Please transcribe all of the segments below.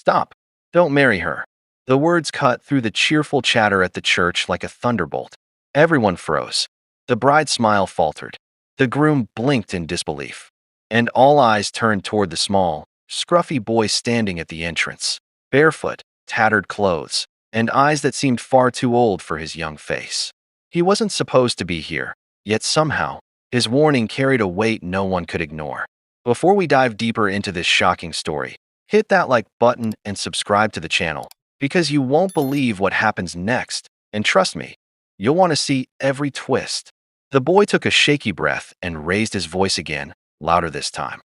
Stop. Don't marry her. The words cut through the cheerful chatter at the church like a thunderbolt. Everyone froze. The bride's smile faltered. The groom blinked in disbelief. And all eyes turned toward the small, scruffy boy standing at the entrance, barefoot, tattered clothes, and eyes that seemed far too old for his young face. He wasn't supposed to be here, yet somehow, his warning carried a weight no one could ignore. Before we dive deeper into this shocking story, hit that like button and subscribe to the channel, because you won't believe what happens next, and trust me, you'll want to see every twist. The boy took a shaky breath and raised his voice again, louder this time.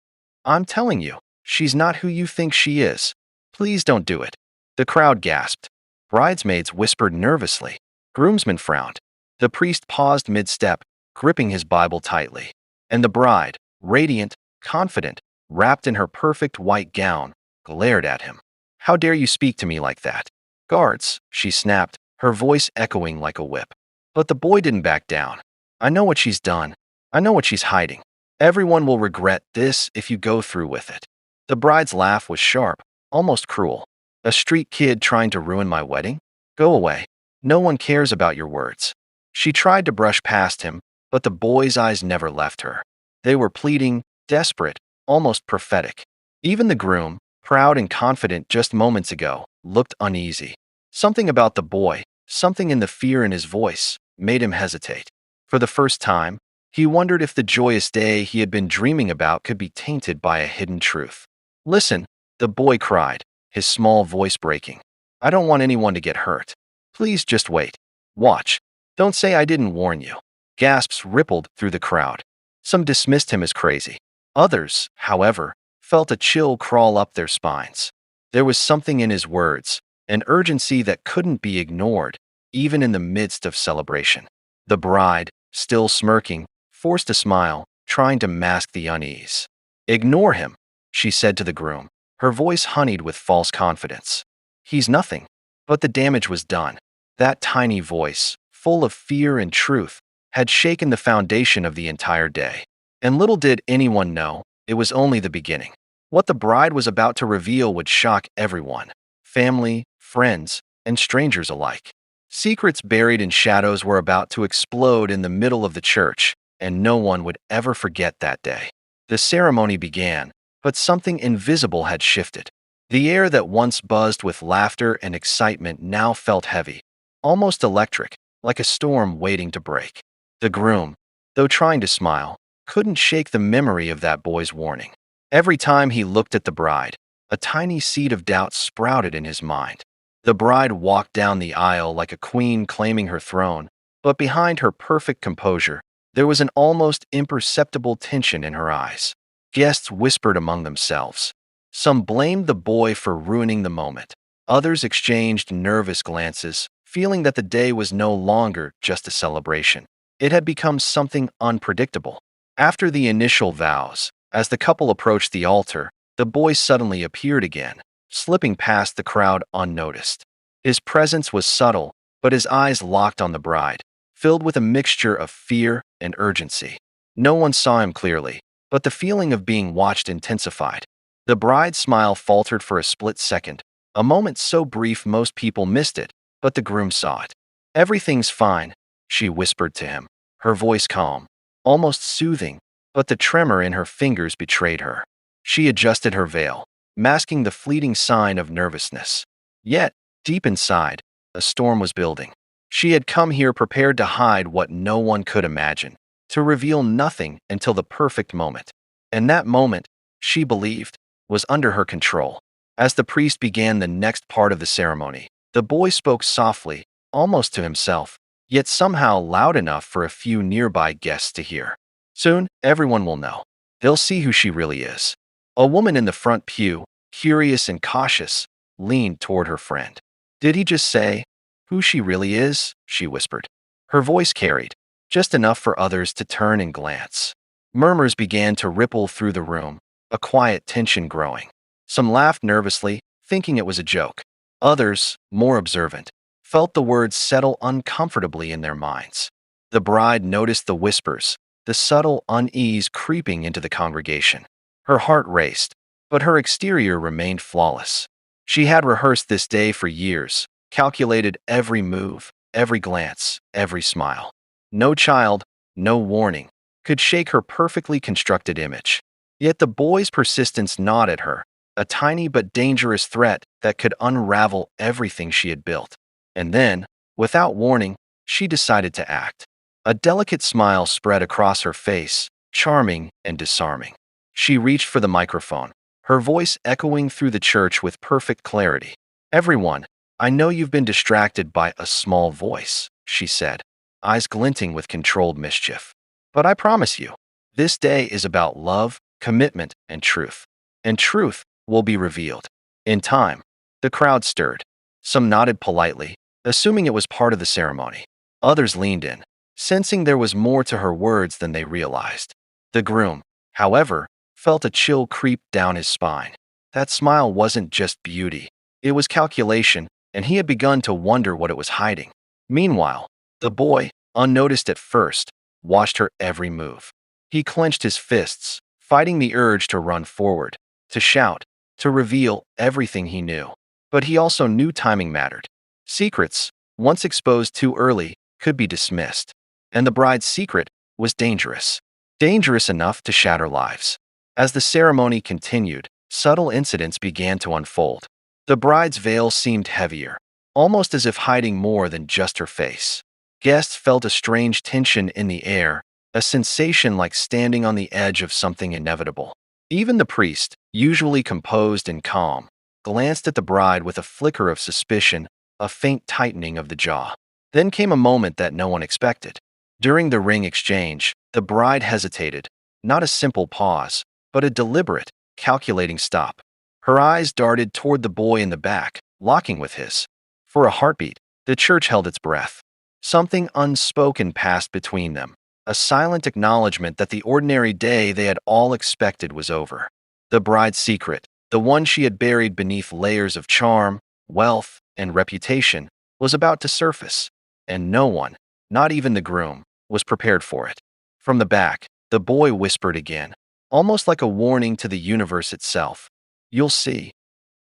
I'm telling you, she's not who you think she is. Please don't do it. The crowd gasped. Bridesmaids whispered nervously. Groomsmen frowned. The priest paused mid-step, gripping his Bible tightly. And the bride, radiant, confident, wrapped in her perfect white gown, glared at him. How dare you speak to me like that? Guards, she snapped, her voice echoing like a whip. But the boy didn't back down. I know what she's done. I know what she's hiding. Everyone will regret this if you go through with it. The bride's laugh was sharp, almost cruel. A street kid trying to ruin my wedding? Go away. No one cares about your words. She tried to brush past him, but the boy's eyes never left her. They were pleading, desperate, almost prophetic. Even the groom, proud and confident just moments ago, looked uneasy. Something about the boy, something in the fear in his voice, made him hesitate. For the first time, he wondered if the joyous day he had been dreaming about could be tainted by a hidden truth. Listen, the boy cried, his small voice breaking. I don't want anyone to get hurt. Please just wait. Watch. Don't say I didn't warn you. Gasps rippled through the crowd. Some dismissed him as crazy. Others, however, felt a chill crawl up their spines. There was something in his words, an urgency that couldn't be ignored, even in the midst of celebration. The bride, still smirking, forced a smile, trying to mask the unease. Ignore him, she said to the groom, her voice honeyed with false confidence. He's nothing. But the damage was done. That tiny voice, full of fear and truth, had shaken the foundation of the entire day. And little did anyone know, it was only the beginning. What the bride was about to reveal would shock everyone, family, friends, and strangers alike. Secrets buried in shadows were about to explode in the middle of the church, and no one would ever forget that day. The ceremony began, but something invisible had shifted. The air that once buzzed with laughter and excitement now felt heavy, almost electric, like a storm waiting to break. The groom, though trying to smile, couldn't shake the memory of that boy's warning. Every time he looked at the bride, a tiny seed of doubt sprouted in his mind. The bride walked down the aisle like a queen claiming her throne, but behind her perfect composure, there was an almost imperceptible tension in her eyes. Guests whispered among themselves. Some blamed the boy for ruining the moment. Others exchanged nervous glances, feeling that the day was no longer just a celebration. It had become something unpredictable. After the initial vows, as the couple approached the altar, the boy suddenly appeared again, slipping past the crowd unnoticed. His presence was subtle, but his eyes locked on the bride, filled with a mixture of fear and urgency. No one saw him clearly, but the feeling of being watched intensified. The bride's smile faltered for a split second, a moment so brief most people missed it, but the groom saw it. Everything's fine, she whispered to him, her voice calm, almost soothing, but the tremor in her fingers betrayed her. She adjusted her veil, masking the fleeting sign of nervousness. Yet, deep inside, a storm was building. She had come here prepared to hide what no one could imagine, to reveal nothing until the perfect moment. And that moment, she believed, was under her control. As the priest began the next part of the ceremony, the boy spoke softly, almost to himself, yet somehow loud enough for a few nearby guests to hear. Soon, everyone will know. They'll see who she really is. A woman in the front pew, curious and cautious, leaned toward her friend. Did he just say, who she really is? She whispered. Her voice carried, just enough for others to turn and glance. Murmurs began to ripple through the room, a quiet tension growing. Some laughed nervously, thinking it was a joke. Others, more observant, felt the words settle uncomfortably in their minds. The bride noticed the whispers, the subtle unease creeping into the congregation. Her heart raced, but her exterior remained flawless. She had rehearsed this day for years, calculated every move, every glance, every smile. No child, no warning, could shake her perfectly constructed image. Yet the boy's persistence gnawed at her, a tiny but dangerous threat that could unravel everything she had built. And then, without warning, she decided to act. A delicate smile spread across her face, charming and disarming. She reached for the microphone, her voice echoing through the church with perfect clarity. "Everyone, I know you've been distracted by a small voice," she said, eyes glinting with controlled mischief. "But I promise you, this day is about love, commitment, and truth. And truth will be revealed. In time." The crowd stirred. Some nodded politely, assuming it was part of the ceremony. Others leaned in, sensing there was more to her words than they realized. The groom, however, felt a chill creep down his spine. That smile wasn't just beauty. It was calculation, and he had begun to wonder what it was hiding. Meanwhile, the boy, unnoticed at first, watched her every move. He clenched his fists, fighting the urge to run forward, to shout, to reveal everything he knew. But he also knew timing mattered. Secrets, once exposed too early, could be dismissed. And the bride's secret was dangerous. Dangerous enough to shatter lives. As the ceremony continued, subtle incidents began to unfold. The bride's veil seemed heavier, almost as if hiding more than just her face. Guests felt a strange tension in the air, a sensation like standing on the edge of something inevitable. Even the priest, usually composed and calm, glanced at the bride with a flicker of suspicion, a faint tightening of the jaw. Then came a moment that no one expected. During the ring exchange, the bride hesitated, not a simple pause, but a deliberate, calculating stop. Her eyes darted toward the boy in the back, locking with his. For a heartbeat, the church held its breath. Something unspoken passed between them, a silent acknowledgement that the ordinary day they had all expected was over. The bride's secret, the one she had buried beneath layers of charm, wealth, and reputation, was about to surface, and no one, not even the groom, was prepared for it. From the back, the boy whispered again, almost like a warning to the universe itself. "You'll see.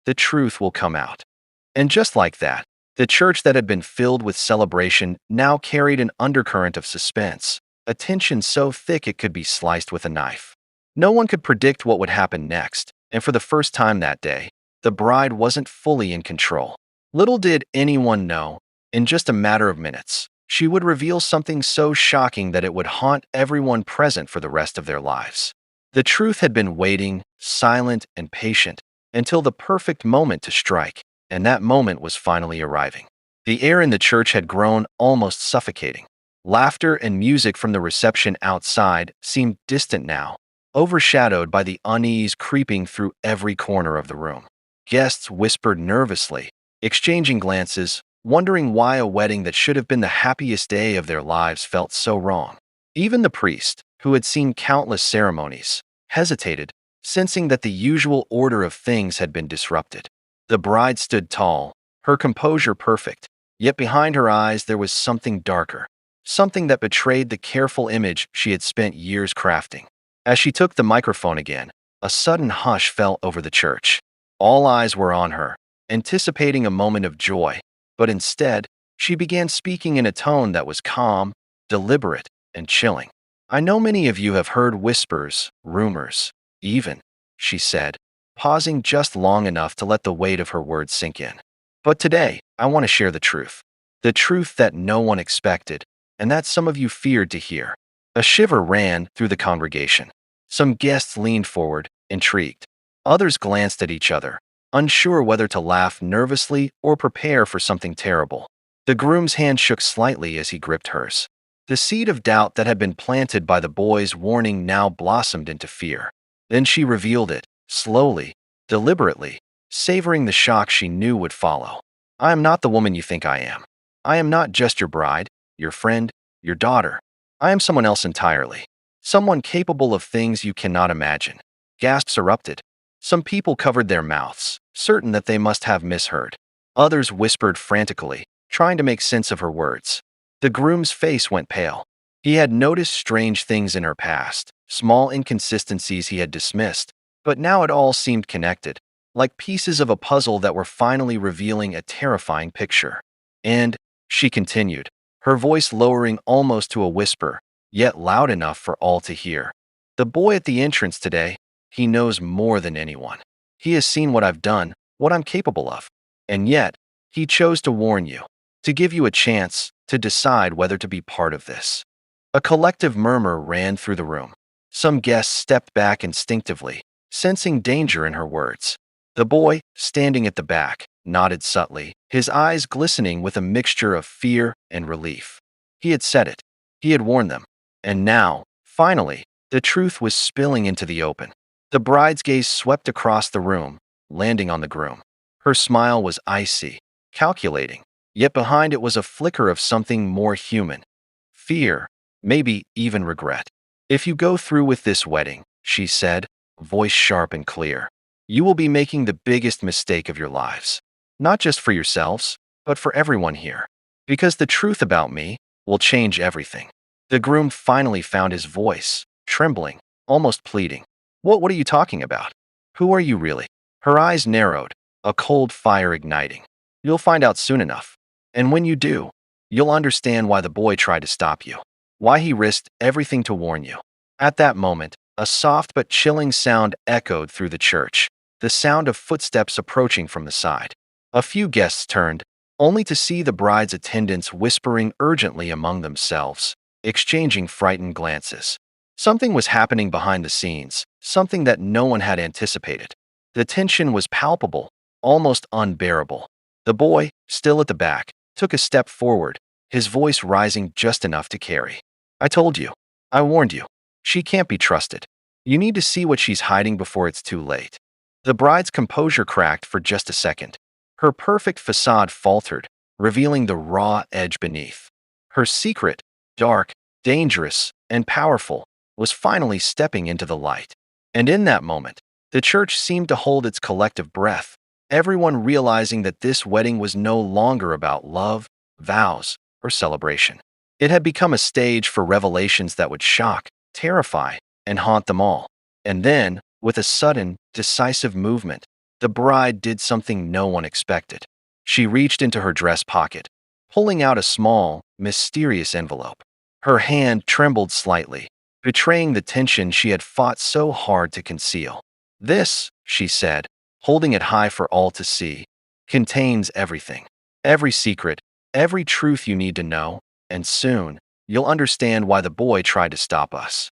The truth will come out." And just like that, the church that had been filled with celebration now carried an undercurrent of suspense, a tension so thick it could be sliced with a knife. No one could predict what would happen next, and for the first time that day, the bride wasn't fully in control. Little did anyone know, in just a matter of minutes, she would reveal something so shocking that it would haunt everyone present for the rest of their lives. The truth had been waiting, silent and patient, until the perfect moment to strike, and that moment was finally arriving. The air in the church had grown almost suffocating. Laughter and music from the reception outside seemed distant now, overshadowed by the unease creeping through every corner of the room. Guests whispered nervously, exchanging glances, wondering why a wedding that should have been the happiest day of their lives felt so wrong. Even the priest, who had seen countless ceremonies, hesitated, sensing that the usual order of things had been disrupted. The bride stood tall, her composure perfect, yet behind her eyes there was something darker, something that betrayed the careful image she had spent years crafting. As she took the microphone again, a sudden hush fell over the church. All eyes were on her, anticipating a moment of joy, but instead, she began speaking in a tone that was calm, deliberate, and chilling. "I know many of you have heard whispers, rumors, even," she said, pausing just long enough to let the weight of her words sink in. "But today, I want to share the truth. The truth that no one expected, and that some of you feared to hear." A shiver ran through the congregation. Some guests leaned forward, intrigued. Others glanced at each other, unsure whether to laugh nervously or prepare for something terrible. The groom's hand shook slightly as he gripped hers. The seed of doubt that had been planted by the boy's warning now blossomed into fear. Then she revealed it, slowly, deliberately, savoring the shock she knew would follow. "I am not the woman you think I am. I am not just your bride, your friend, your daughter. I am someone else entirely. Someone capable of things you cannot imagine." Gasps erupted. Some people covered their mouths, certain that they must have misheard. Others whispered frantically, trying to make sense of her words. The groom's face went pale. He had noticed strange things in her past, small inconsistencies he had dismissed, but now it all seemed connected, like pieces of a puzzle that were finally revealing a terrifying picture. And, she continued, her voice lowering almost to a whisper, yet loud enough for all to hear. The boy at the entrance today, he knows more than anyone. He has seen what I've done, what I'm capable of. And yet, he chose to warn you, to give you a chance to decide whether to be part of this. A collective murmur ran through the room. Some guests stepped back instinctively, sensing danger in her words. The boy, standing at the back, nodded subtly, his eyes glistening with a mixture of fear and relief. He had said it. He had warned them. And now, finally, the truth was spilling into the open. The bride's gaze swept across the room, landing on the groom. Her smile was icy, calculating, yet behind it was a flicker of something more human. Fear, maybe even regret. If you go through with this wedding, she said, voice sharp and clear, you will be making the biggest mistake of your lives. Not just for yourselves, but for everyone here. Because the truth about me will change everything. The groom finally found his voice, trembling, almost pleading. What are you talking about? Who are you really? Her eyes narrowed, a cold fire igniting. You'll find out soon enough. And when you do, you'll understand why the boy tried to stop you. Why he risked everything to warn you. At that moment, a soft but chilling sound echoed through the church, the sound of footsteps approaching from the side. A few guests turned, only to see the bride's attendants whispering urgently among themselves, exchanging frightened glances. Something was happening behind the scenes, something that no one had anticipated. The tension was palpable, almost unbearable. The boy, still at the back, took a step forward, his voice rising just enough to carry. I told you. I warned you. She can't be trusted. You need to see what she's hiding before it's too late. The bride's composure cracked for just a second. Her perfect facade faltered, revealing the raw edge beneath. Her secret, dark, dangerous, and powerful, was finally stepping into the light. And in that moment, the church seemed to hold its collective breath, everyone realizing that this wedding was no longer about love, vows, or celebration. It had become a stage for revelations that would shock, terrify, and haunt them all. And then, with a sudden, decisive movement, the bride did something no one expected. She reached into her dress pocket, pulling out a small, mysterious envelope. Her hand trembled slightly, betraying the tension she had fought so hard to conceal. This, she said, holding it high for all to see, contains everything. Every secret, every truth you need to know, and soon, you'll understand why the boy tried to stop us.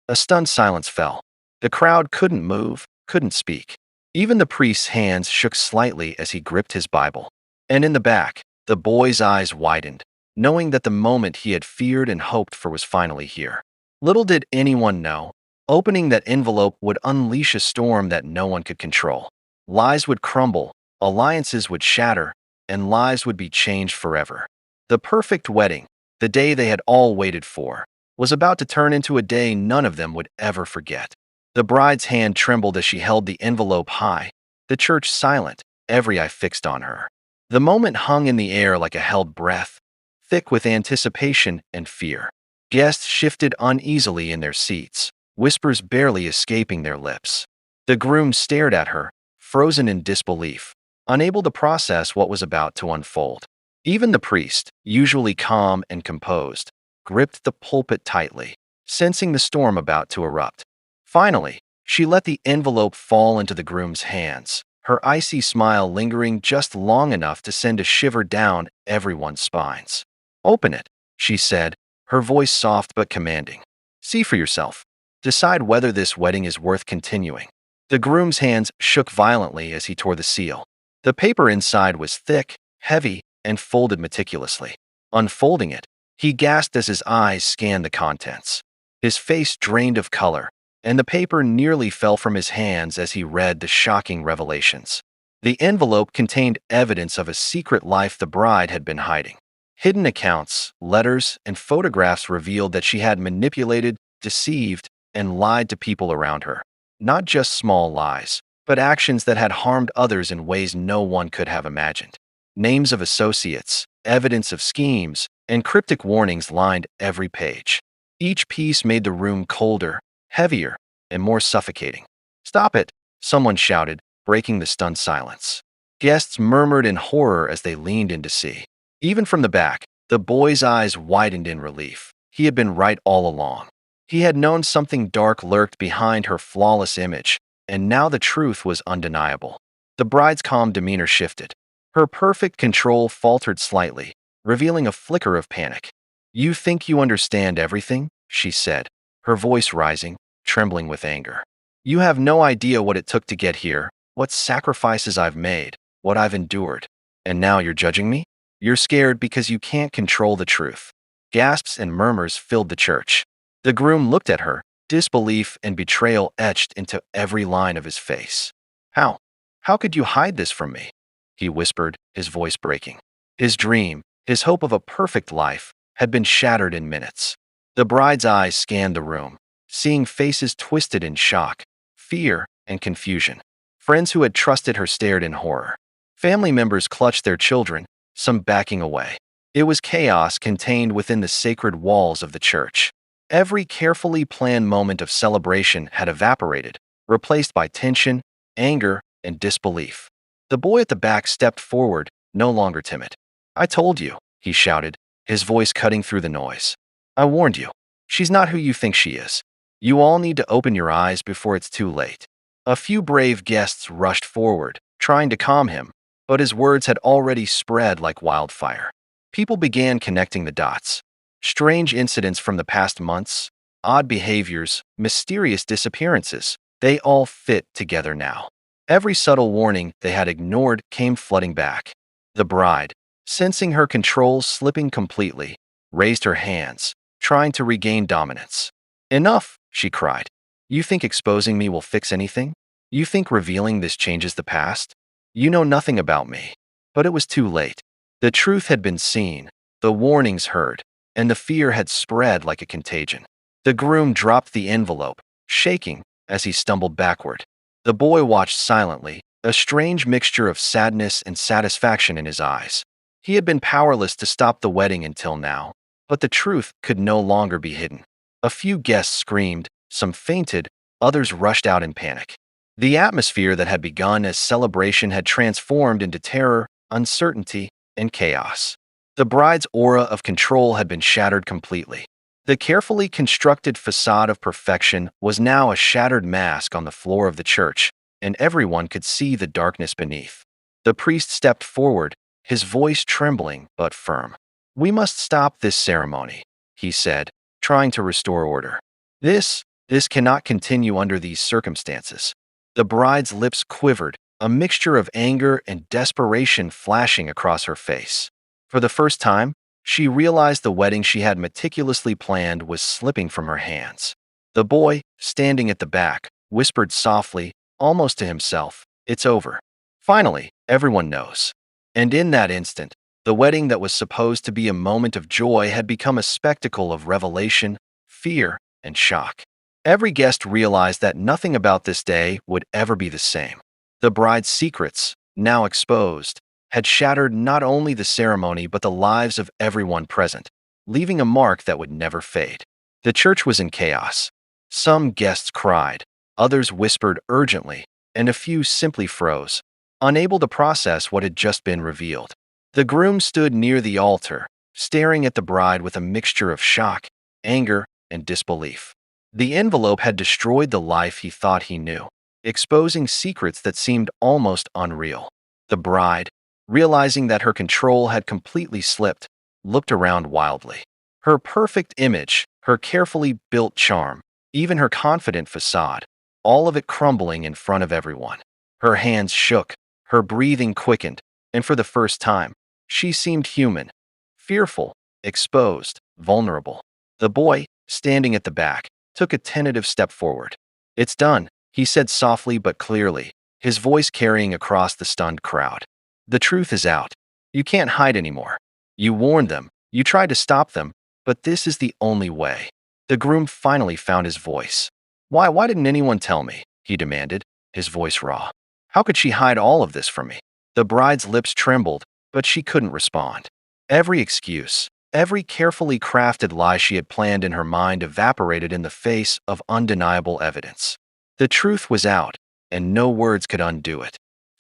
A stunned silence fell. The crowd couldn't move, couldn't speak. Even the priest's hands shook slightly as he gripped his Bible. And in the back, the boy's eyes widened, knowing that the moment he had feared and hoped for was finally here. Little did anyone know, opening that envelope would unleash a storm that no one could control. Lies would crumble, alliances would shatter, and lives would be changed forever. The perfect wedding, the day they had all waited for, was about to turn into a day none of them would ever forget. The bride's hand trembled as she held the envelope high, the church silent, every eye fixed on her. The moment hung in the air like a held breath, thick with anticipation and fear. Guests shifted uneasily in their seats, whispers barely escaping their lips. The groom stared at her, frozen in disbelief, unable to process what was about to unfold. Even the priest, usually calm and composed, gripped the pulpit tightly, sensing the storm about to erupt. Finally, she let the envelope fall into the groom's hands, her icy smile lingering just long enough to send a shiver down everyone's spines. Open it, she said, her voice soft but commanding. See for yourself. Decide whether this wedding is worth continuing. The groom's hands shook violently as he tore the seal. The paper inside was thick, heavy, and folded meticulously. Unfolding it, he gasped as his eyes scanned the contents. His face drained of color, and the paper nearly fell from his hands as he read the shocking revelations. The envelope contained evidence of a secret life the bride had been hiding. Hidden accounts, letters, and photographs revealed that she had manipulated, deceived, and lied to people around her. Not just small lies, but actions that had harmed others in ways no one could have imagined. Names of associates, evidence of schemes, and cryptic warnings lined every page. Each piece made the room colder, heavier, and more suffocating. Stop it, someone shouted, breaking the stunned silence. Guests murmured in horror as they leaned in to see. Even from the back, the boy's eyes widened in relief. He had been right all along. He had known something dark lurked behind her flawless image, and now the truth was undeniable. The bride's calm demeanor shifted. Her perfect control faltered slightly, revealing a flicker of panic. "You think you understand everything?" she said, her voice rising, trembling with anger. "You have no idea what it took to get here, what sacrifices I've made, what I've endured. And now you're judging me? You're scared because you can't control the truth." Gasps and murmurs filled the church. The groom looked at her, disbelief and betrayal etched into every line of his face. "How? How could you hide this from me?" he whispered, his voice breaking. His dream, his hope of a perfect life, had been shattered in minutes. The bride's eyes scanned the room, seeing faces twisted in shock, fear, and confusion. Friends who had trusted her stared in horror. Family members clutched their children, some backing away. It was chaos contained within the sacred walls of the church. Every carefully planned moment of celebration had evaporated, replaced by tension, anger, and disbelief. The boy at the back stepped forward, no longer timid. "I told you," he shouted, his voice cutting through the noise. "I warned you. She's not who you think she is. You all need to open your eyes before it's too late." A few brave guests rushed forward, trying to calm him, but his words had already spread like wildfire. People began connecting the dots. Strange incidents from the past months, odd behaviors, mysterious disappearances, they all fit together now. Every subtle warning they had ignored came flooding back. The bride, sensing her control slipping completely, raised her hands, trying to regain dominance. "Enough," she cried. "You think exposing me will fix anything? You think revealing this changes the past? You know nothing about me." But it was too late. The truth had been seen, the warnings heard, and the fear had spread like a contagion. The groom dropped the envelope, shaking as he stumbled backward. The boy watched silently, a strange mixture of sadness and satisfaction in his eyes. He had been powerless to stop the wedding until now, but the truth could no longer be hidden. A few guests screamed, some fainted, others rushed out in panic. The atmosphere that had begun as celebration had transformed into terror, uncertainty, and chaos. The bride's aura of control had been shattered completely. The carefully constructed facade of perfection was now a shattered mask on the floor of the church, and everyone could see the darkness beneath. The priest stepped forward, his voice trembling but firm. "We must stop this ceremony," he said, trying to restore order. This cannot continue under these circumstances." The bride's lips quivered, a mixture of anger and desperation flashing across her face. For the first time, she realized the wedding she had meticulously planned was slipping from her hands. The boy, standing at the back, whispered softly, almost to himself, "It's over. Finally, everyone knows." And in that instant, the wedding that was supposed to be a moment of joy had become a spectacle of revelation, fear, and shock. Every guest realized that nothing about this day would ever be the same. The bride's secrets, now exposed, had shattered not only the ceremony but the lives of everyone present, leaving a mark that would never fade. The church was in chaos. Some guests cried, others whispered urgently, and a few simply froze, unable to process what had just been revealed. The groom stood near the altar, staring at the bride with a mixture of shock, anger, and disbelief. The envelope had destroyed the life he thought he knew, exposing secrets that seemed almost unreal. The bride, realizing that her control had completely slipped, looked around wildly. Her perfect image, her carefully built charm, even her confident facade, all of it crumbling in front of everyone. Her hands shook, her breathing quickened, and for the first time, she seemed human, fearful, exposed, vulnerable. The boy, standing at the back, took a tentative step forward. "It's done," he said softly but clearly, his voice carrying across the stunned crowd. "The truth is out. You can't hide anymore. You warned them, you tried to stop them, but this is the only way." The groom finally found his voice. Why didn't anyone tell me?" he demanded, his voice raw. "How could she hide all of this from me?" The bride's lips trembled, but she couldn't respond. Every excuse, every carefully crafted lie she had planned in her mind evaporated in the face of undeniable evidence. The truth was out, and no words could undo it.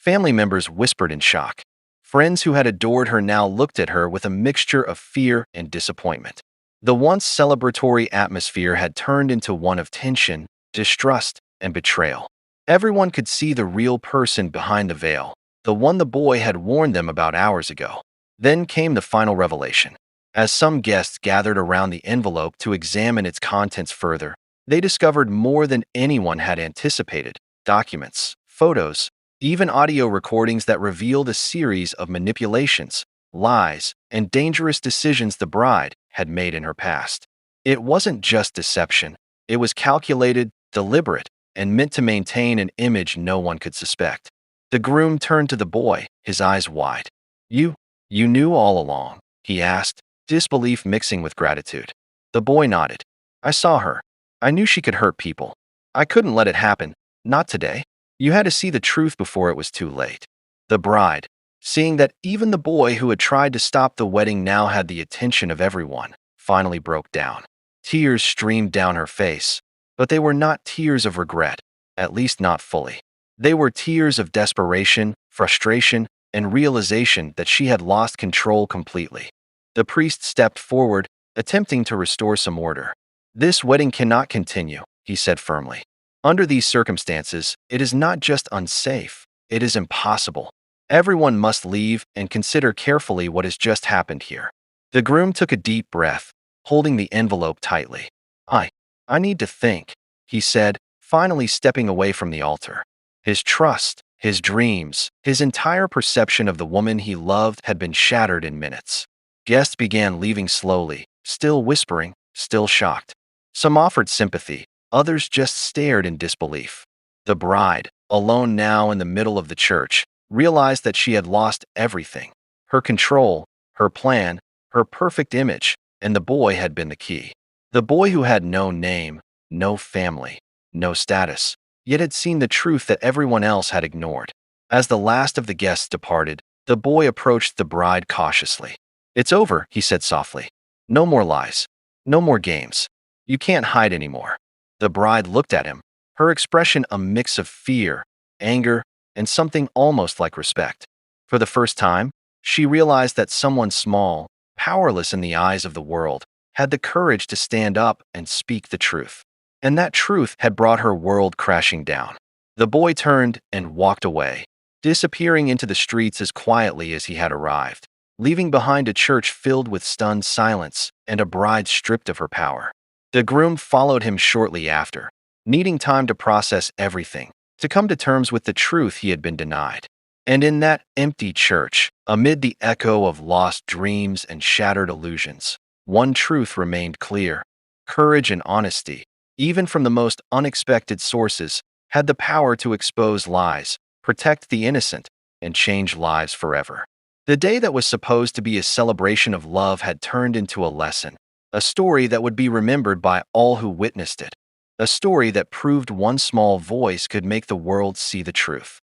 Family members whispered in shock. Friends who had adored her now looked at her with a mixture of fear and disappointment. The once celebratory atmosphere had turned into one of tension, distrust, and betrayal. Everyone could see the real person behind the veil, the one the boy had warned them about hours ago. Then came the final revelation. As some guests gathered around the envelope to examine its contents further, they discovered more than anyone had anticipated: documents, photos, even audio recordings that revealed a series of manipulations, lies, and dangerous decisions the bride had made in her past. It wasn't just deception, it was calculated, deliberate, and meant to maintain an image no one could suspect. The groom turned to the boy, his eyes wide. You knew all along?" he asked, disbelief mixing with gratitude. The boy nodded. "I saw her. I knew she could hurt people. I couldn't let it happen, not today. You had to see the truth before it was too late." The bride, seeing that even the boy who had tried to stop the wedding now had the attention of everyone, finally broke down. Tears streamed down her face, but they were not tears of regret, at least not fully. They were tears of desperation, frustration, and realization that she had lost control completely. The priest stepped forward, attempting to restore some order. "This wedding cannot continue," he said firmly. "Under these circumstances, it is not just unsafe, it is impossible. Everyone must leave and consider carefully what has just happened here." The groom took a deep breath, holding the envelope tightly. I need to think," he said, finally stepping away from the altar. His trust, his dreams, his entire perception of the woman he loved had been shattered in minutes. Guests began leaving slowly, still whispering, still shocked. Some offered sympathy, others just stared in disbelief. The bride, alone now in the middle of the church, realized that she had lost everything. Her control, her plan, her perfect image, and the boy had been the key. The boy who had no name, no family, no status, yet had seen the truth that everyone else had ignored. As the last of the guests departed, the boy approached the bride cautiously. "It's over," he said softly. "No more lies. No more games. You can't hide anymore." The bride looked at him, her expression a mix of fear, anger, and something almost like respect. For the first time, she realized that someone small, powerless in the eyes of the world, had the courage to stand up and speak the truth. And that truth had brought her world crashing down. The boy turned and walked away, disappearing into the streets as quietly as he had arrived, leaving behind a church filled with stunned silence and a bride stripped of her power. The groom followed him shortly after, needing time to process everything, to come to terms with the truth he had been denied. And in that empty church, amid the echo of lost dreams and shattered illusions, one truth remained clear: courage and honesty, even from the most unexpected sources, had the power to expose lies, protect the innocent, and change lives forever. The day that was supposed to be a celebration of love had turned into a lesson, a story that would be remembered by all who witnessed it, a story that proved one small voice could make the world see the truth.